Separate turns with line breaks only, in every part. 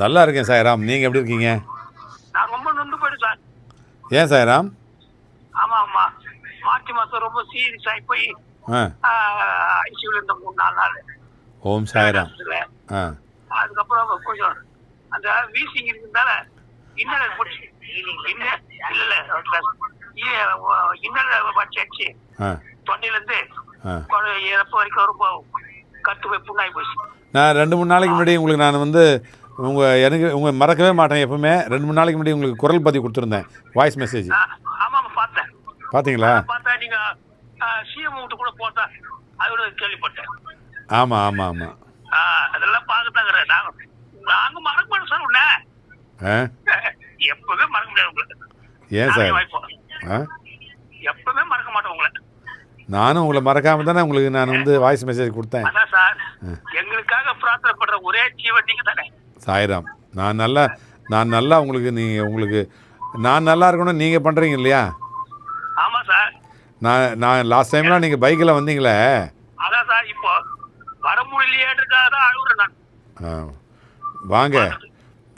நல்லா இருக்கேன் சாய்ராம். நீங்கள் எப்படி இருக்கீங்க?
நான் ரொம்ப நொந்து போயிடு சார்.
ஏன் சாய்ராம்?
ஆமா ஆமா, மார்ச் மாசம் ரொம்ப சீரியஸ் ஆகி போய் ஐசியூல இருந்த 3-4 நாள்.
ஓம் சாய்ராம்.
அதுக்கப்புறம் கொஞ்சம் அந்த வீசிங் இருக்கிறதால இன்னல் போச்சு. இன்னல் வச்சு தொண்டையில இருந்து இறப்பு வரைக்கும் ரொம்ப கட்டு போய் புண்ணாகி போச்சு.
நான் 2-3 நாளைக்கு முன்னாடி உங்களுக்கு நான் வந்து உங்கள் மறக்கவே மாட்டேன். எப்பவுமே 2-3 நாளைக்கு முன்னாடி உங்களுக்கு குரல் பதிவு கொடுத்துருந்தேன், வாய்ஸ் மெசேஜ்.
ஆமாம் பார்த்தேன்.
பார்த்தீங்களா?
பார்த்தா நீங்கள் சிஎம் வீட்டு கூட போட்டா அதோட கேள்விப்பட்டேன்.
ஆமாம் ஆமாம் ஆமாம்,
அதெல்லாம் பார்க்கத்தாங்க. நாங்கள் மறக்க மாட்டோம் சார். உன்ன எப்பவுமே மறக்க முடியாது உங்களுக்கு.
ஏன் சார்?
எப்பவுமே மறக்க மாட்டோம் உங்களை.
நானும் உங்களை மறக்காம தானே உங்களுக்கு நான் வந்து வாய்ஸ் மெசேஜ் கொடுத்தேன்.
அதான் சார், எங்களுக்காக பிரார்த்தனை பண்ற ஒரே ஜீவன் நீங்க தானே.
சாய்ராம், நான் நல்லா உங்களுக்கு நான் நல்லா இருக்கணும். நீங்கள் பண்ணுறீங்க இல்லையா?
ஆமா சார்.
நான் லாஸ்ட் டைம்லாம் நீங்கள் பைக்கில் வந்தீங்களே.
அதான் சார், இப்போ வர முடியலையேன்றதுக்காக தான் அழுகுறேன் நான்.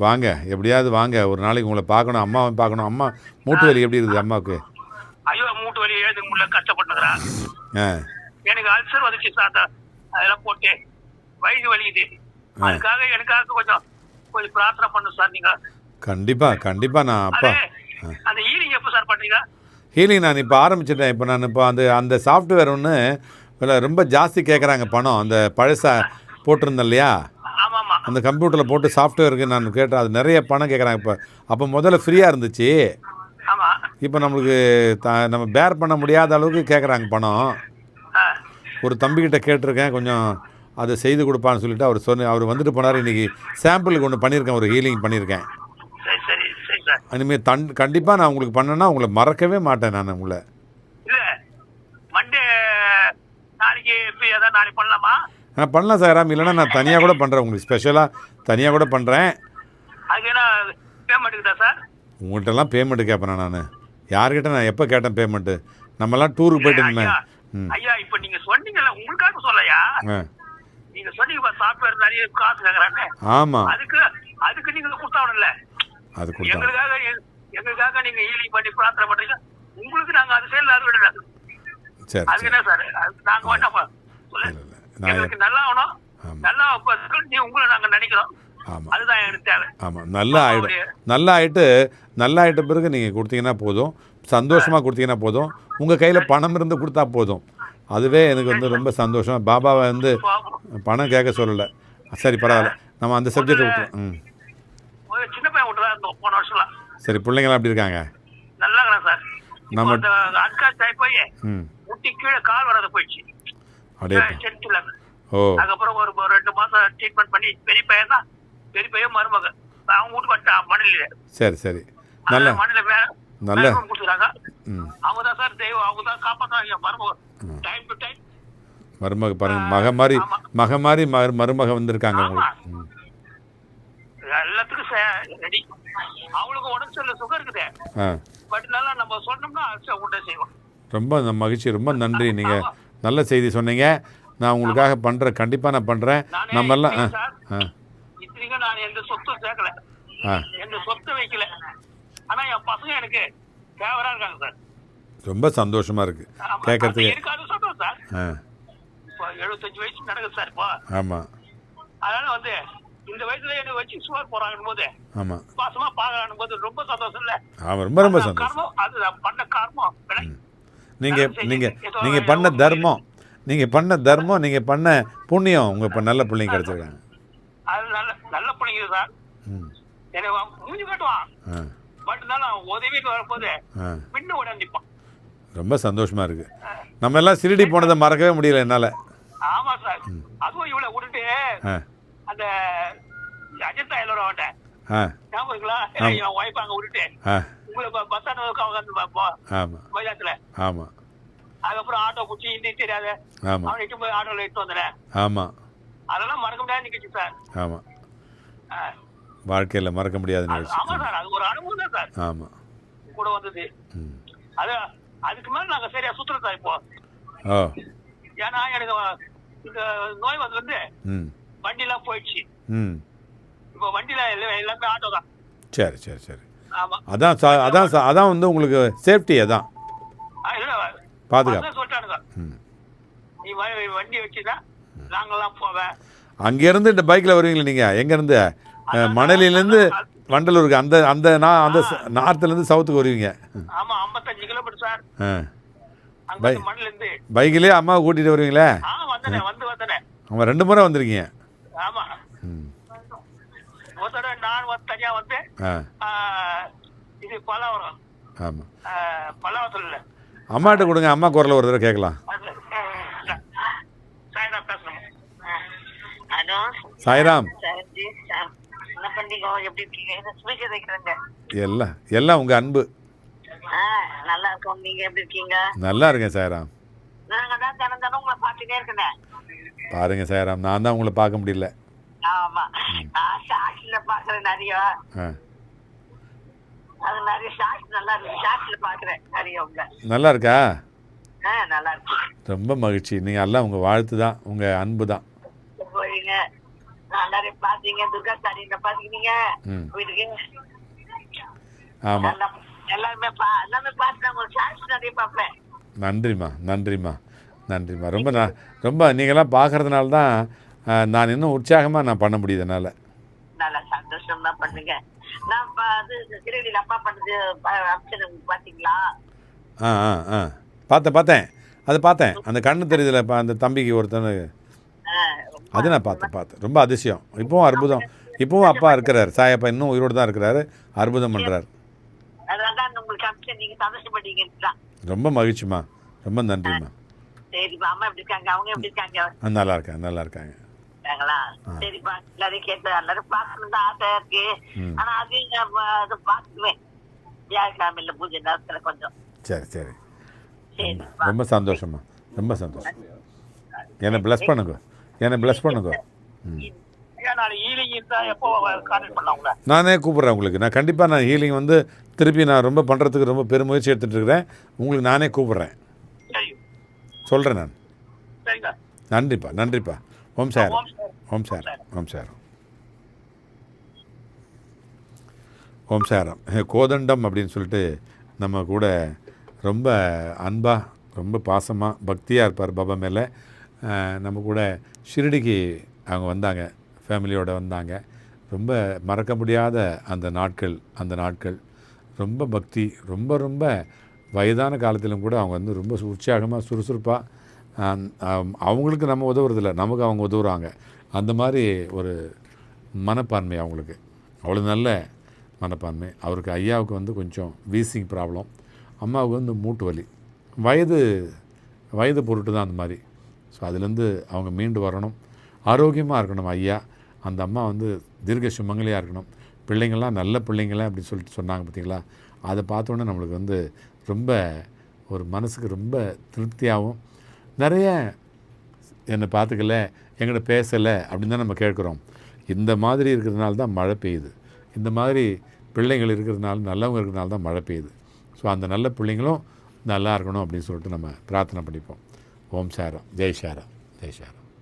வாங்க எப்படியாவது வாங்க. ஒரு நாளைக்கு உங்களை பார்க்கணும், அம்மாவை பார்க்கணும். அம்மா மூட்டு வலி எப்படி இருக்குது அம்மாவுக்கு?
ஐயோ, மூட்டு வலி எழுதுக்க முடியல, கஷ்டப்பட்டுக்கிறேன். எனக்கு அல்சர் வந்துச்சு சார். அதெல்லாம் போட்டு வயிறு வலிக்குது. அதுக்காக எனக்காக கொஞ்சம் பிரார்த்தனை பண்ணும் சார். நீங்க
கண்டிப்பா நான் அப்பா
அந்த ஹீலிங் எப்போ சார் பண்றீங்க?
ஹீலிங் நான் இப்போ ஆரம்பிச்சிட்டேன். இப்போ அந்த சாஃப்ட்வேர் ஒன்று ரொம்ப ஜாஸ்தி கேட்குறாங்க பணம். அந்த பழசா போட்டிருந்தேன் இல்லையா, அந்த கம்ப்யூட்டரில் போட்டு சாஃப்ட்வேருக்கு நான் கேட்டேன். அது நிறைய பணம் கேட்குறாங்க. அப்போ முதல்ல ஃப்ரீயாக இருந்துச்சு. இப்போ நம்மளுக்கு நம்ம பேர் பண்ண முடியாத அளவுக்கு கேட்குறாங்க பணம். ஒரு தம்பிக்கிட்ட கேட்டிருக்கேன், கொஞ்சம் அதை செய்து கொடுப்பான்னு சொல்லிட்டு அவர் வந்துட்டு போனார். இன்றைக்கி சாம்பிளுக்கு ஒன்று பண்ணியிருக்கேன், ஒரு ஹீலிங் பண்ணியிருக்கேன். இனிமேல் கண்டிப்பாக நான் உங்களுக்கு பண்ணேன்னா உங்களை மறக்கவே மாட்டேன். நான் உங்களை பண்ணலாம் சாய்ராம். இல்லைன்னா நான் தனியாக கூட பண்ணுறேன், உங்களுக்கு ஸ்பெஷலாக தனியாக கூட பண்ணுறேன். உங்கள்கிட்டலாம் பேமெண்ட்டு கேட்பேன் நான். யார்கிட்ட நான் எப்போ கேட்டேன் பேமெண்ட்டு? நம்மலாம் டூருக்கு போயிட்டு இருந்தேன்.
ஐயா, இப்போ நீங்க சொன்னீங்கல்ல, உங்களுக்காக சொல்லலையா? நீங்க சொன்னீங்க சாஃப்ட்வேர் நிறைய காசு கேக்குறாங்க.
ஆமா,
அதுக்கு நீங்க கொடுத்தாவணும்ல.
அது கொடுத்தாங்க.
எங்களுக்காக நீங்க ஹீலிங் பண்ணி பிரார்த்தனை பண்றீங்க. உங்களுக்கு நாங்க அது செய்யல, அது விடல.
சரி,
அதுக்கு என்ன சார், நாங்க வேண்டாம் எங்களுக்கு நல்லா ஆகணும். நல்லா உங்களை நாங்க நினைக்கிறோம். அதுதான் எனக்கு தேவை.
ஆமாம், நல்லா ஆகிட்ட பிறகு நீங்கள் கொடுத்தீங்கன்னா போதும், சந்தோஷமாக கொடுத்தீங்கன்னா போதும். உங்கள் கையில் பணம் இருந்து கொடுத்தா போதும். அதுவே எனக்கு வந்து ரொம்ப சந்தோஷம். பாபாவை வந்து பணம் கேட்க சொல்லலை. சரி, பரவாயில்ல, நம்ம அந்த சப்ஜெக்ட் விட்டுறோம்.
சின்ன பையன் விட்டுதான் இருந்தோம் போன வருஷம்.
சரி, பிள்ளைங்களாம் எப்படி இருக்காங்க?
நல்லா இருக்காங்க சார். நம்ம போய் முட்டி கீழே கால் வராத போயிடுச்சு. அதுக்கப்புறம் ஒரு 2 மாசம் ட்ரீட்மெண்ட் பண்ணி பெரிய பையன் மருமக அவங்க வீட்டு வந்துட்டான் மணல.
சரி, நல்ல
கொடுத்துறாங்க. அவங்க தான் சார் தெய்வம். அவங்க தான் காப்பாற்றாங்க மருமக. டைம் டு டைம்
மருமக பாருங்க, மக மாதிரி மருமக வந்திருக்காங்க உங்களுக்கு.
எல்லாத்துக்கும் ரெடி. அவங்களுக்கு உடம்பு சரியில்லை, சுகர் இருக்குது. பட் நல்லா நம்ம சொன்னோம்னா உண்டை செய்வோம். ரொம்ப
மகிழ்ச்சி, ரொம்ப நன்றி. நீங்கள் நல்ல செய்தி சொன்னீங்க. நான் உங்களுக்காக பண்ணுறேன், கண்டிப்பாக நான் பண்ணுறேன். நம்ம எல்லாம்
நான் எந்த சொத்தும் சேர்க்கல, எந்த சொத்து வைக்கல. ஆனா என் பசங்க எனக்கு ஃபேவரா இருக்காங்க சார்.
ரொம்ப சந்தோஷமா இருக்கு கேட்கறதுக்கு.
எனக்கு அது சொல்றேன் சார். இப்போ 75 வயசு நடக்குது சார் இப்போ.
ஆமா,
அதனால வந்து இந்த வயசுல என்ன வச்சு சுவர் போறாங்க போது,
ஆமா,
பாசமா பாக்குறாங்க போது ரொம்ப சந்தோஷம் இல்ல?
ஆமா, ரொம்ப சந்தோஷம்.
அது பண்ண காரணம்
நீங்க பண்ண தர்மம், நீங்க பண்ண புண்ணியம். உங்க நல்ல பிள்ளைங்க கிடைச்சிருக்காங்க.
அது நல்ல பிள்ளைங்க சார். எனக்கு மூஞ்சி காட்டுவான், பட் உதவிக்கு வரும்போது பின்ன உடனே நிற்பான்.
ரொம்ப சந்தோஷமா இருக்கு. நம்ம எல்லாம் சிரிடி போனதை மறக்கவே முடியல என்னால.
ஆமா சார். அதுவும் இவ்வளவு விட்டுட்டு அந்த அஜந்தா எல்லோரும் ஞாபகங்களா, என் ஒய்ஃப் அங்க விட்டுட்டு உங்களை பஸ் ஸ்டாண்ட் பைஜாத்துல.
ஆமா,
அதுக்கப்புறம் ஆட்டோ பிடிச்சி ஹிந்தி தெரியாத அவனை இட்டு போய் ஆட்டோல இட்டு வந்தேன்.
ஆமா,
அதெல்லாம் மறக்க முடியாது நிகழ்ச்சி சார்.
ஆமா, வாழ்க்கையில மறக்க முடியாத நிகழ்ச்சி.
ஆமா சார், அது ஒரு அனுபவம் தான் சார்.
ஆமா,
கூட வந்தது. அதுக்கு மேல நாங்க சரியா சுத்துறோம் சார் இப்போ. ஏன்னா எனக்கு இந்த நோய் வந்து வண்டி எல்லாம் போயிடுச்சு. இப்போ வண்டியில எல்லாமே ஆட்டோ தான்.
சரி சரி சரி.
ஆமா.
அதான் வந்து உங்களுக்கு சேஃப்டி அதான்
இல்ல
பாதுகாப்பு.
அதான் சொல்லிட்டானுங்க,
ம்.
நீ வண்டி வச்சுதான் நாங்கெல்லாம் போவேன்.
அங்கேருந்து இந்த பைக்கில் வருவீங்களா நீங்கள்? எங்கேருந்து? மணலிலேருந்து வண்டலூருக்கு அந்த நார்த்துலேருந்து சவுத்துக்கு வருவீங்க?
ஆமா 55 கிலோமீட்டர் சார்.
பை
அங்க மண்ணில இருந்து.
பைக்கிலே அம்மாவை கூட்டிகிட்டு வருவீங்களே?
வந்தனே.
அவங்க 2 முறை வந்திருக்கீங்க.
ஆமா.
ம்.
ஒரு தடவை நான் தனியா வந்து இது பல்லாவரம்.
ஆமாம்.
பல்லாவரத்துல இல்ல.
அம்மாட்ட கொடுங்க, அம்மா குரலை ஒரு தடவை கேட்கலாம்.
சாயந்தரம் பேசணும். ஹலோ
சாய்ராம்.
என்ன பண்ணீங்க? எப்படி இருக்கீங்க? ஸ்பீக்கர் வைக்கிறேங்க.
எல்லாம் உங்கள் அன்பு.
நல்லா இருக்கோம். நீங்க எப்படி இருக்கீங்க?
நல்லா இருக்கேன் சாய்ராம்.
நாங்க தான் தினம் உங்களை பார்த்துட்டே இருக்கேன்.
பாருங்க சாய்ராம், நான் தான் உங்களை பார்க்க முடியல.
ஆமா, நான் ஷார்ட்ஸ்ல பாக்குறேன் நிறைய. அது நிறைய ஷார்ட்ஸ் நல்லா இருக்கு. ஷார்ட்ஸ்ல பாக்குறேன் நிறைய உங்க. நல்லா இருக்கா? நல்லா இருக்கு.
ரொம்ப மகிழ்ச்சி. நீங்கள் எல்லாம் உங்கள் வாழ்த்து தான், உங்கள் அன்பு தான்.
போறீங்க நிறைய பாத்தீங்க. துர்கா சாரியில பாத்தீங்க வீட்டுக்கு.
ஆமா,
எல்லாமே பார்த்து உங்க ஷார்ட்ஸ் நிறைய பார்ப்பேன்.
நன்றிம்மா. ரொம்ப நீங்களாம் பார்க்கறதுனால தான் நான் இன்னும் உற்சாகமாக நான் பண்ண முடியுது. என்னால்
நல்லா சந்தோஷம் தான் பண்ணுங்க. நான் திருவடியில் அப்பா பண்ணது பார்த்தீங்களா?
பார்த்தேன். அது பார்த்தேன். அந்த கண்ணு தெரியுதுல அந்த தம்பிக்கு ஒருத்தன், அது நான் பார்த்தேன். ரொம்ப அதிசயம். இப்போவும் அற்புதம். இப்போவும் அப்பா இருக்கிறார், சாயப்பா இன்னும் உயிரோடு தான் இருக்கிறாரு. அற்புதம் பண்ணுறாரு. ரொம்ப மகிழ்ச்சிம்மா. ரொம்ப நன்றிம்மா. நல்லா இருக்காங்க. சரி. ரொம்ப சந்தோஷமா. என்னை பிளஸ் பண்ணுங்க. நானே கூப்பிட்றேன் உங்களுக்கு. நான் கண்டிப்பாக ஹீலிங் வந்து திருப்பி நான் ரொம்ப பண்ணுறதுக்கு ரொம்ப பெருமுயற்சி எடுத்துகிட்டு இருக்கிறேன். உங்களுக்கு நானே கூப்பிட்றேன், சொல்கிறேன் நான். நன்றிப்பா. ஓம் சாரம். கோதண்டம் அப்படின்னு சொல்லிட்டு நம்ம கூட ரொம்ப அன்பாக, ரொம்ப பாசமாக, பக்தியாக இருப்பார் பாபா மேலே. நம்ம கூட ஷிரடிக்கு அவங்க வந்தாங்க, ஃபேமிலியோடு வந்தாங்க. ரொம்ப மறக்க முடியாத அந்த நாட்கள் ரொம்ப பக்தி. ரொம்ப வயதான காலத்திலும் கூட அவங்க வந்து ரொம்ப உற்சாகமாக, சுறுசுறுப்பாக, அவங்களுக்கு நம்ம உதவுறதில்ல, நமக்கு அவங்க உதவுறாங்க. அந்த மாதிரி ஒரு மனப்பான்மை அவங்களுக்கு, அவ்வளோ நல்ல மனப்பான்மை. அவருக்கு ஐயாவுக்கு வந்து கொஞ்சம் வீசிங் ப்ராப்ளம், அம்மாவுக்கு வந்து மூட்டு வலி. வயது பொருட்டு தான் அந்த மாதிரி. ஸோ அதுலேருந்து அவங்க மீண்டு வரணும், ஆரோக்கியமாக இருக்கணும் ஐயா. அந்த அம்மா வந்து தீர்க்க சுமங்கலியாக இருக்கணும். பிள்ளைங்கள்லாம் நல்ல பிள்ளைங்கள அப்படின்னு சொல்லிட்டு சொன்னாங்க பார்த்தீங்களா? அதை பார்த்தோன்னே நம்மளுக்கு வந்து ரொம்ப ஒரு மனசுக்கு ரொம்ப திருப்தியாகவும், நிறைய என்னை பார்த்துக்கல, என்கிட்ட பேசலை அப்படின்னு தான் நம்ம கேட்குறோம். இந்த மாதிரி இருக்கிறதுனால தான் மழை பெய்யுது. இந்த மாதிரி பிள்ளைங்கள் இருக்கிறதுனால, நல்லவங்க இருக்கிறதுனால தான் மழை பெய்யுது. ஸோ அந்த நல்ல பிள்ளைங்களும் நல்லா இருக்கணும் அப்படின்னு சொல்லிட்டு நம்ம பிரார்த்தனை பண்ணிப்போம். ஓம் சாரம். ஜெய் சாரம்.